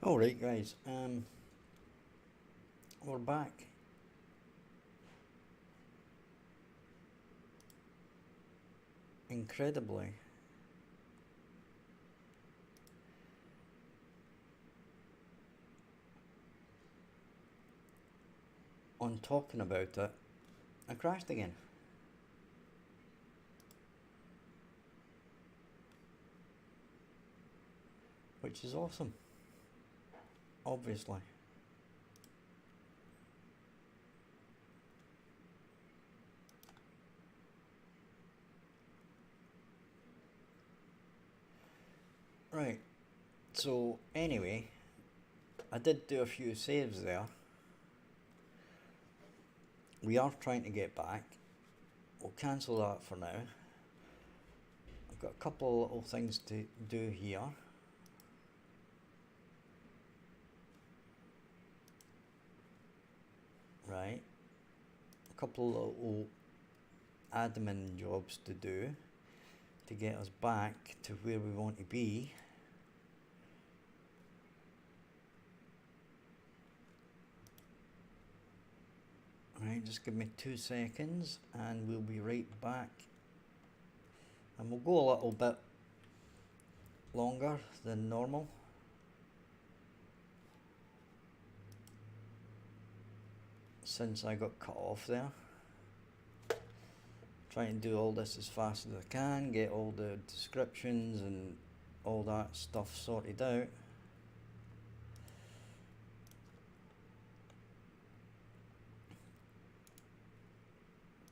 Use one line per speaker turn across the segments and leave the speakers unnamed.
Alright guys, we're back. Incredibly. On talking about it, I crashed again. Which is awesome. Obviously. Right, so anyway, I did do a few saves there. We are trying to get back. We'll cancel that for now. I've got a couple little things to do here. Right, a couple little admin jobs to do to get us back to where we want to be. Right, just give me 2 seconds and we'll be right back. And we'll go a little bit longer than normal. Since I got cut off there. Trying to do all this as fast as I can, get all the descriptions and all that stuff sorted out.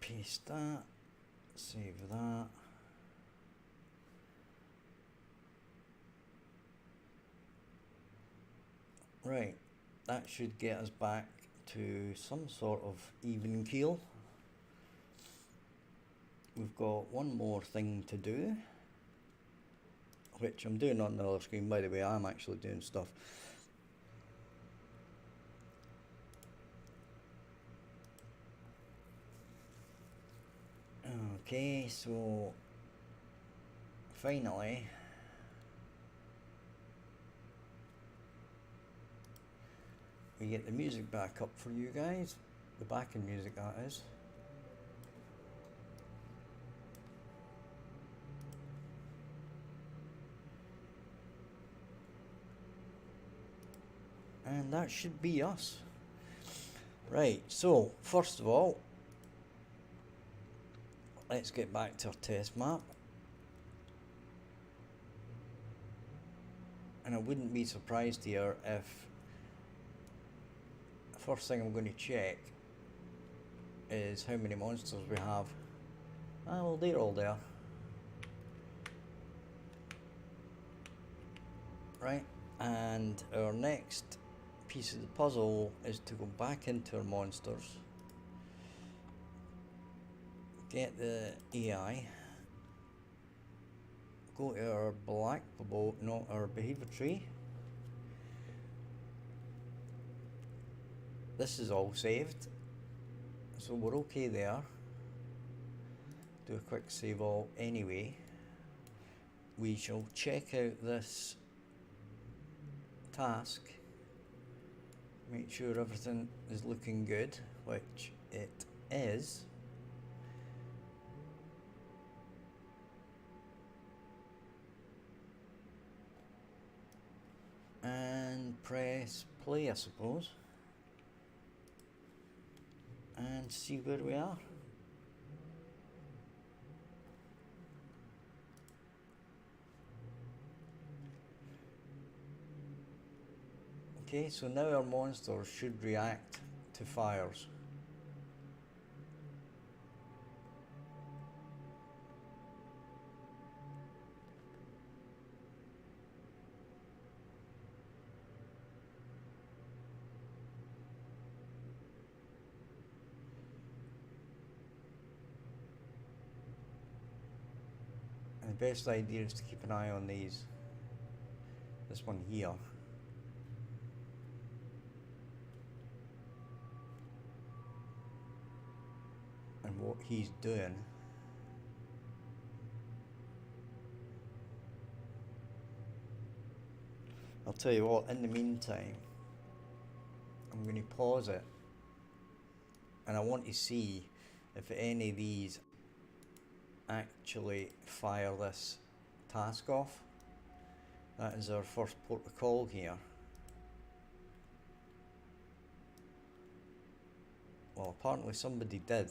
Paste that, save that. Right, that should get us back to some sort of even keel. We've got one more thing to do, which I'm doing on the other screen, by the way. I'm actually doing stuff. Okay, so finally we get the music back up for you guys, the backing music that is. And that should be us. Right, so first of all, let's get back to our test map. And I wouldn't be surprised here if the first thing I'm going to check is how many monsters we have. Ah, well, they're all there. Right, and our next piece of the puzzle is to go back into our monsters, get the AI, go to our black bubble, not our behavior tree. This is all saved, so we're okay there. Do a quick save all anyway. We shall check out this task, make sure everything is looking good, which it is. And press play, I suppose, and see where we are. Okay, so now our monsters should react to fires. And the best idea is to keep an eye on these. This one here. And what he's doing. I'll tell you what, in the meantime, I'm going to pause it, and I want to see if any of these actually fire this task off. That is our first port of call here. Well, apparently somebody did.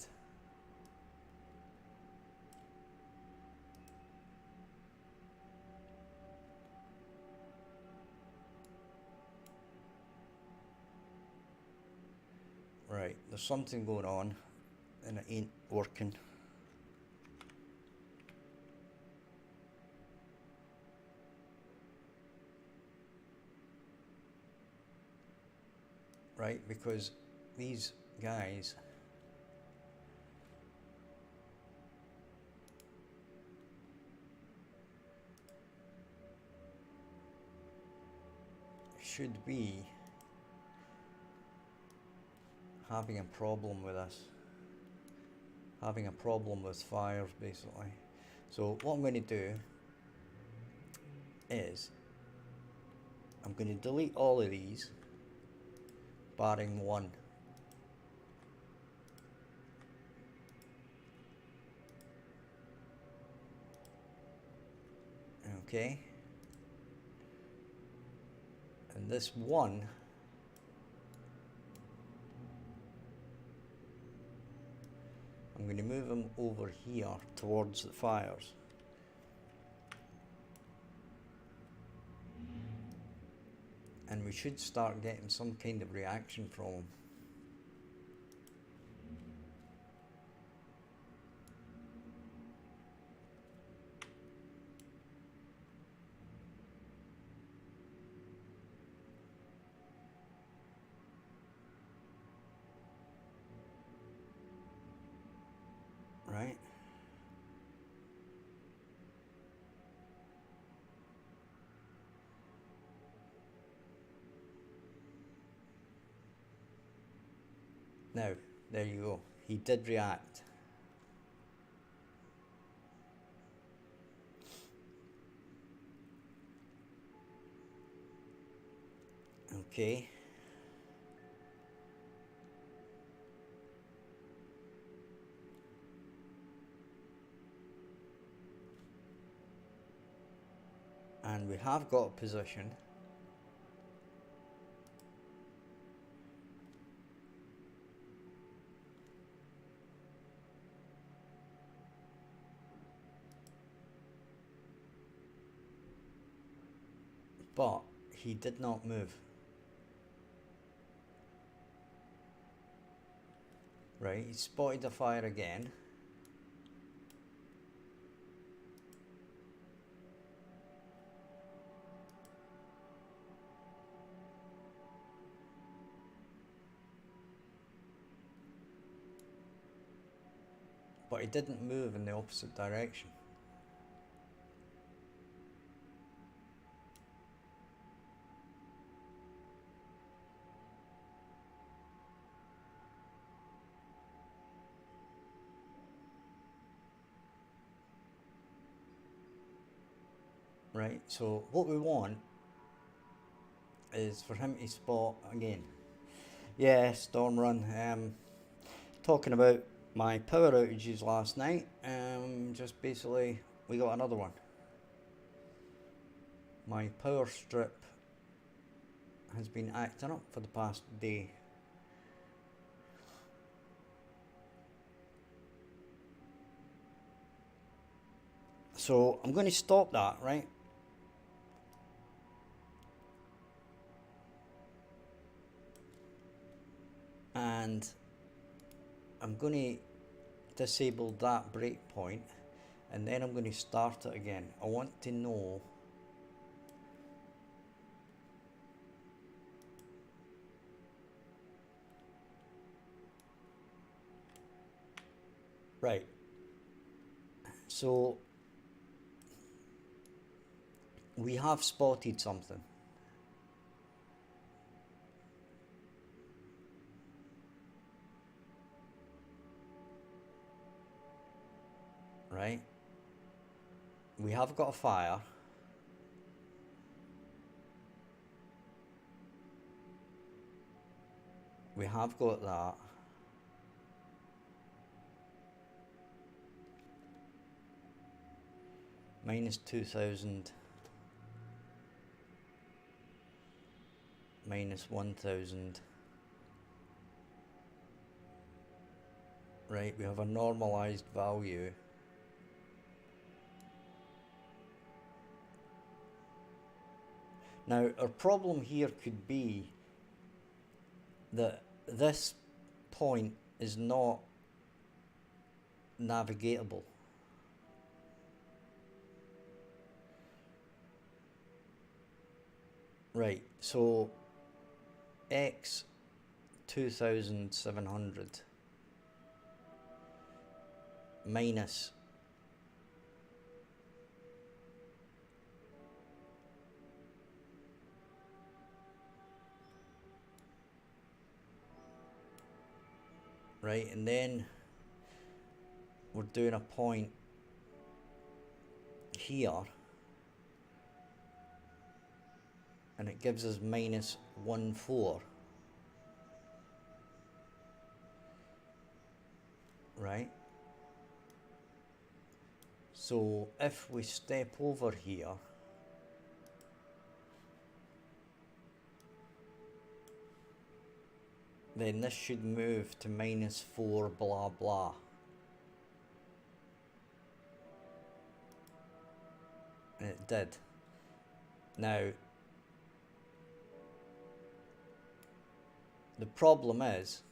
Right, there's something going on and it ain't working. Right, because these guys should be having a problem with us. Having a problem with fires, basically. So what I'm going to do is I'm going to delete all of these, barring one. Okay. And this one I'm going to move him over here towards the fires. And we should start getting some kind of reaction from him. Right? Now, there you go. He did react. Okay. And we have got a position. But he did not move. Right, he spotted the fire again. But he didn't move in the opposite direction. Right, so what we want is for him to spot again. Yeah, Storm Run. Talking about my power outages last night. Just basically, we got another one. My power strip has been acting up for the past day. So I'm going to stop that, right? And I'm going to disable that breakpoint, and then I'm going to start it again. I want to know right. So we have spotted something. Right? We have got a fire. we have got that. Minus 2,000. Minus 1,000. Right, we have a normalized value. Now, our problem here could be that this point is not navigatable. Right, so x 2,700 minus right, and then we're doing a point here, and it gives us minus 1,4, right? So if we step over here, then this should move to minus 4 blah blah. And it did. Now, the problem is,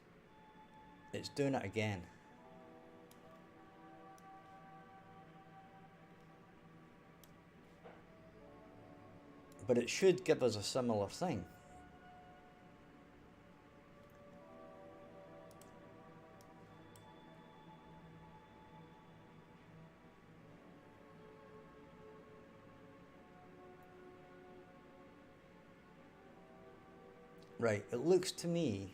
it's doing it again. But it should give us a similar thing. Right, it looks to me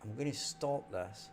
I'm going to stop this.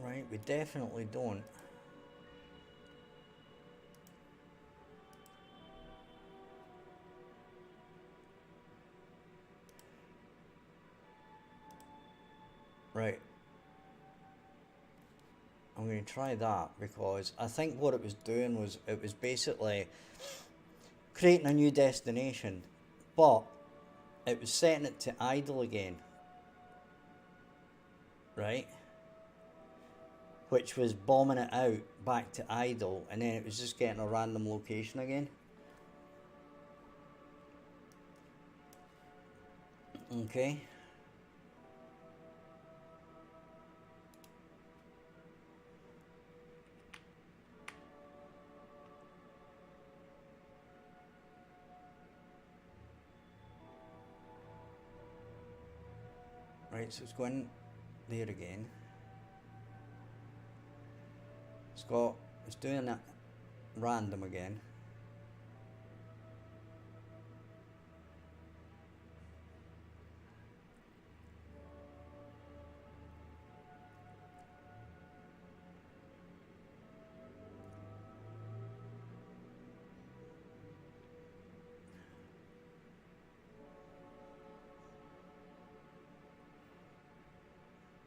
Right, we definitely don't. Right. I'm going to try that, because I think what it was doing was, it was basically creating a new destination, but it was setting it to idle again. Right? Which was bombing it out back to idle, and then it was just getting a random location again. Okay. Right, so it's going there again. It's doing that random again.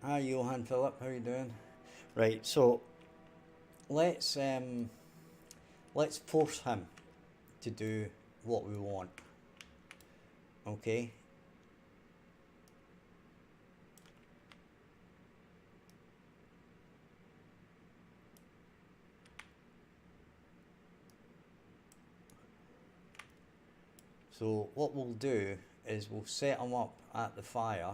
Hi, Johan Philip. How you doing? Right. So let's let's force him to do what we want. Okay. So what we'll do is we'll set him up at the fire.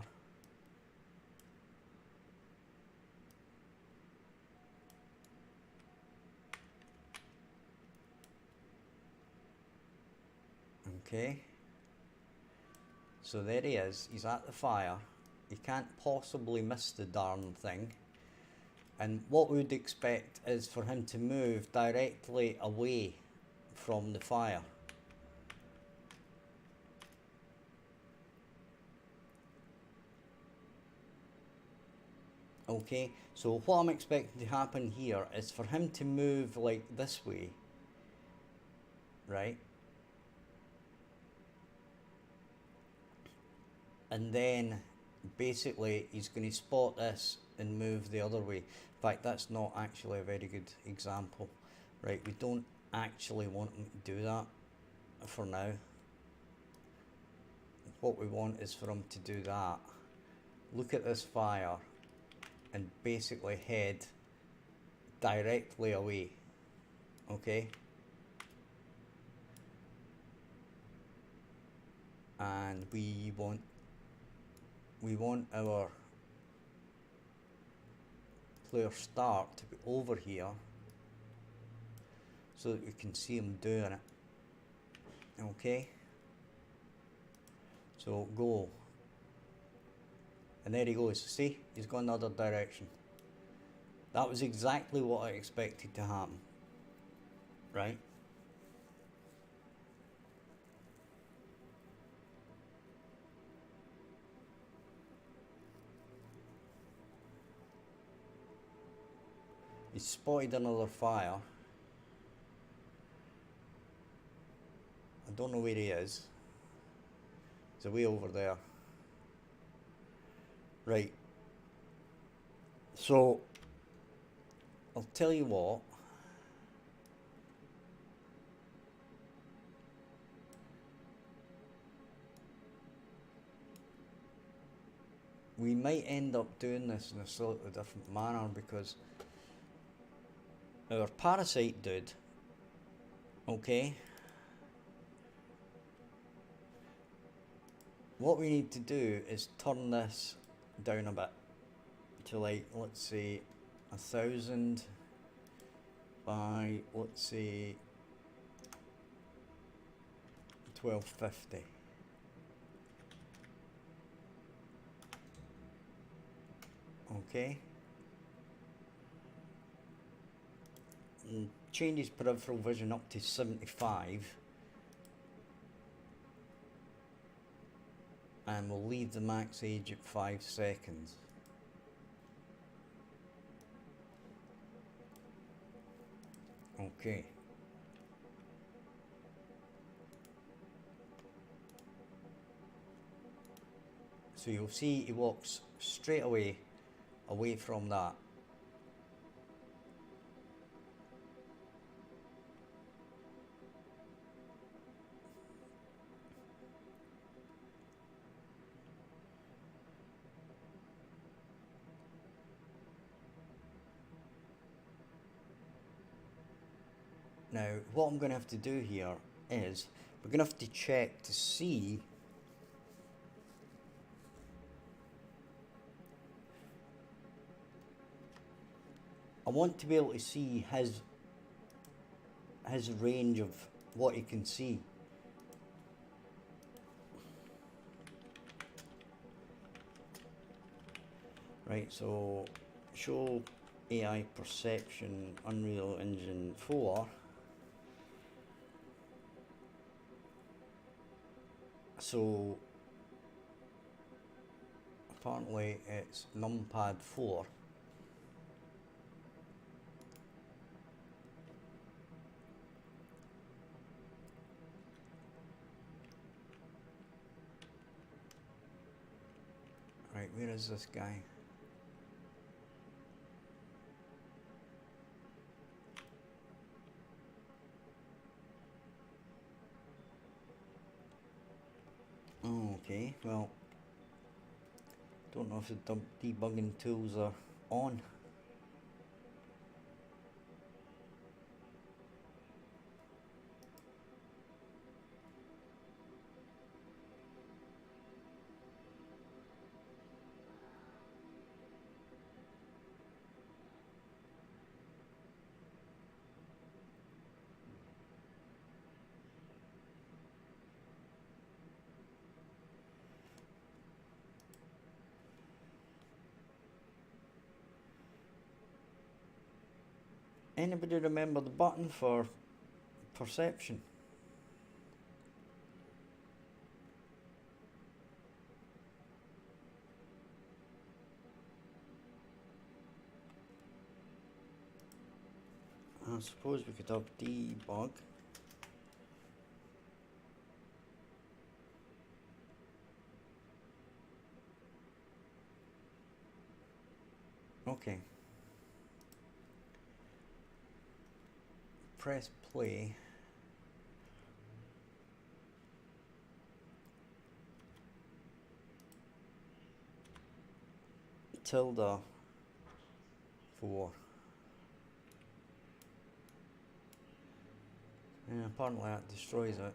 Okay. So there he is. He's at the fire. He can't possibly miss the darn thing. And what we would expect is for him to move directly away from the fire. Okay, so what I'm expecting to happen here is for him to move like this way, right? And then basically he's going to spot this and move the other way. In fact, that's not actually a very good example, right? We don't actually want him to do that for now. What we want is for him to do that. Look at this fire and basically head directly away. Okay? And we want our player start to be over here so that we can see him doing it. Okay? So go. And there he goes. See? He's gone the other direction. That was exactly what I expected to happen. Right? He's spotted another fire. I don't know where he is. He's way over there. Right. So, I'll tell you what. We might end up doing this in a slightly different manner because our parasite dude, okay, what we need to do is turn this down a bit to, like, let's say 1,000 by, let's say 1250. Okay. And change his peripheral vision up to 75. And we'll leave the max age at 5 seconds. Okay. So you'll see he walks straight away from that. Now, what I'm going to have to do here is we're going to have to check to see I want to be able to see his range of what he can see. Right, so show AI perception Unreal Engine 4. So apparently it's numpad 4. Right, where is this guy? Well, don't know if the debugging tools are on. Anybody remember the button for perception? I suppose we could have debug. Okay. Press play. Tilde 4. Yeah, apparently that destroys it.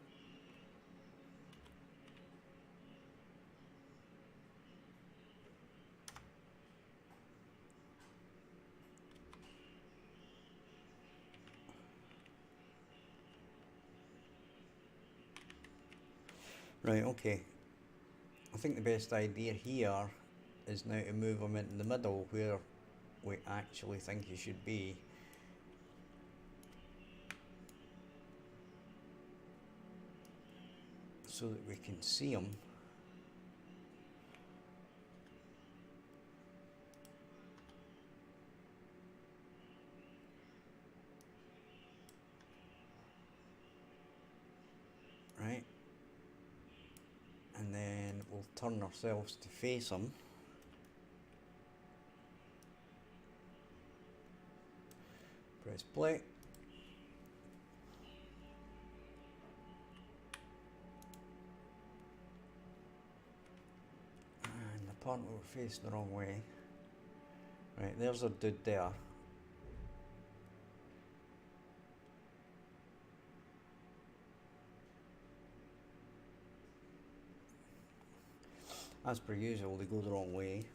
Right, okay. I think the best idea here is now to move him into the middle where we actually think he should be. So that we can see him. Right. And then we'll turn ourselves to face him. Press play. And apparently we're facing the wrong way. Right, there's a dude there. As per usual, they go the wrong way.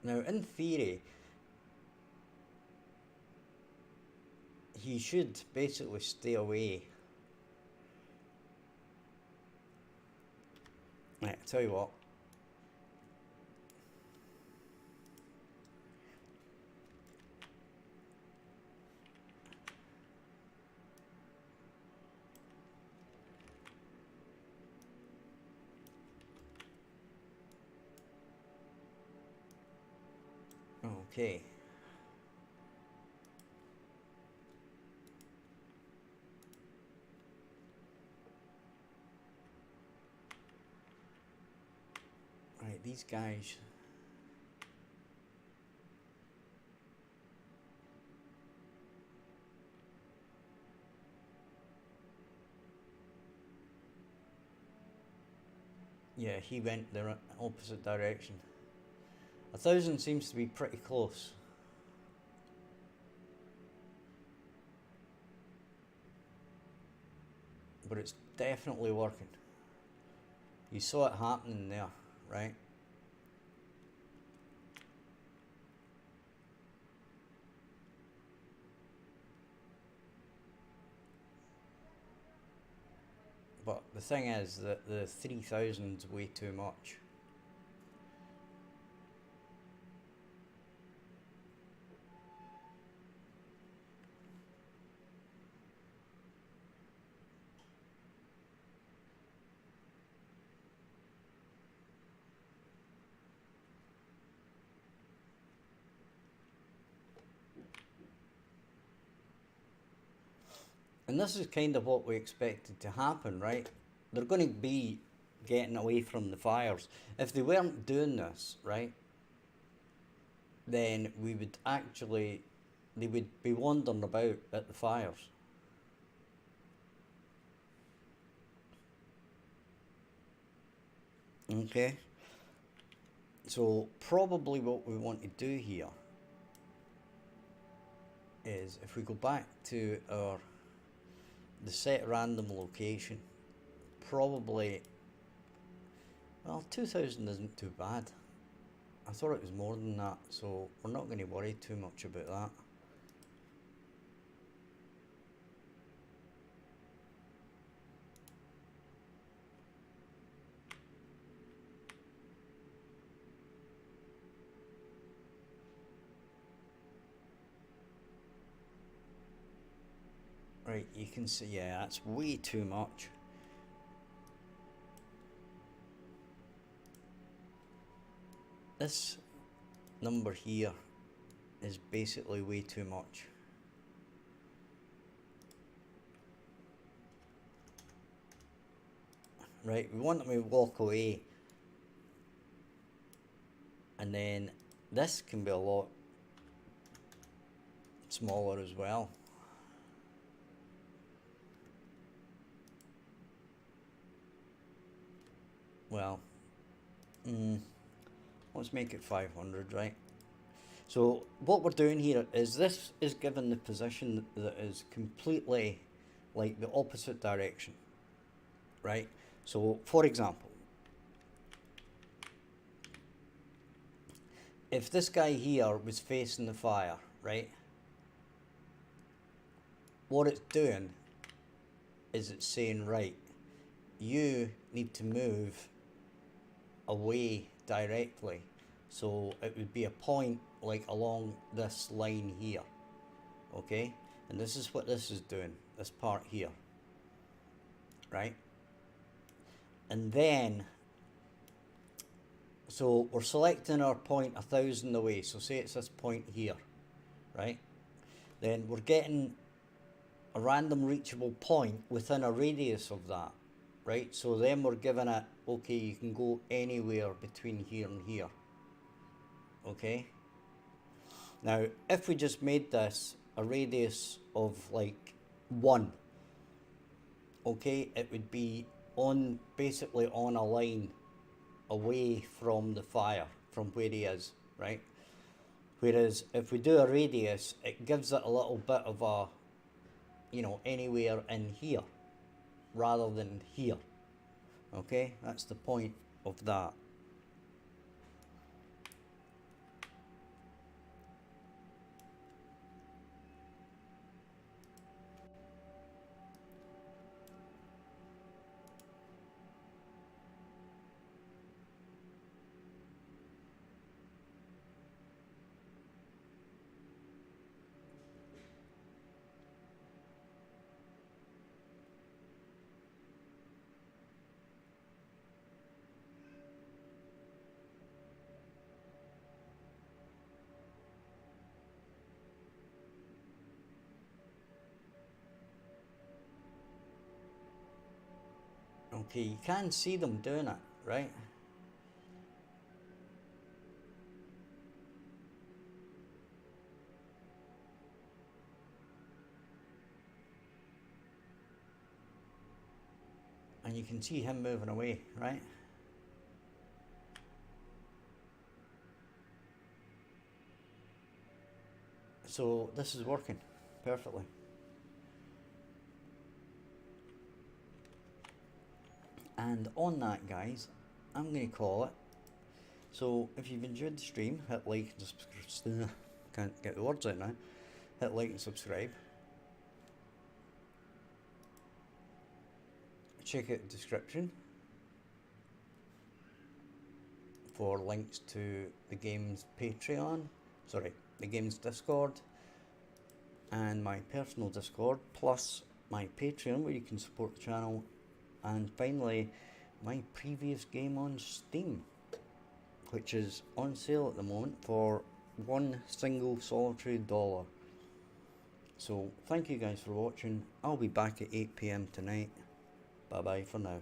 Now, in theory, he should basically stay away. Right, I tell you what. Okay. Right, these guys. Yeah, he went the opposite direction. 1,000 seems to be pretty close. But it's definitely working. You saw it happening there, right? But the thing is that the 3,000's way too much. And this is kind of what we expected to happen, right? They're going to be getting away from the fires. If they weren't doing this, right, then we would actually, they would be wandering about at the fires. Okay, so probably what we want to do here is if we go back to our the set random location, probably, well, 2000 isn't too bad. I thought it was more than that, so we're not going to worry too much about that. Right, you can see, yeah, that's way too much. This number here is basically way too much. Right, we want them to walk away, and then this can be a lot smaller as well. Well, let's make it 500, right? So what we're doing here is this is given the position that is completely like the opposite direction, right? So for example, if this guy here was facing the fire, right? What it's doing is it's saying, right, you need to move away directly. So it would be a point like along this line here, okay? And this is what this is doing, this part here, right? And then, so we're selecting our point 1,000 away, so say it's this point here, right? Then we're getting a random reachable point within a radius of that, right? So then we're giving it, okay, you can go anywhere between here and here, okay? Now, if we just made this a radius of like 1, okay, it would be on, basically on a line away from the fire, from where he is, right? Whereas if we do a radius, it gives it a little bit of a, you know, anywhere in here rather than here, okay? That's the point of that. Okay, you can see them doing it, right? And you can see him moving away, right? So this is working perfectly. And on that, guys, I'm going to call it. So if you've enjoyed the stream, hit like and subscribe. Can't get the words out now. Hit like and subscribe. Check out the description for links to the game's Patreon, the game's Discord, and my personal Discord, plus my Patreon where you can support the channel, and finally my previous game on Steam, which is on sale at the moment for one single solitary dollar. So thank you guys for watching. I'll be back at 8 p.m. tonight. Bye bye for now.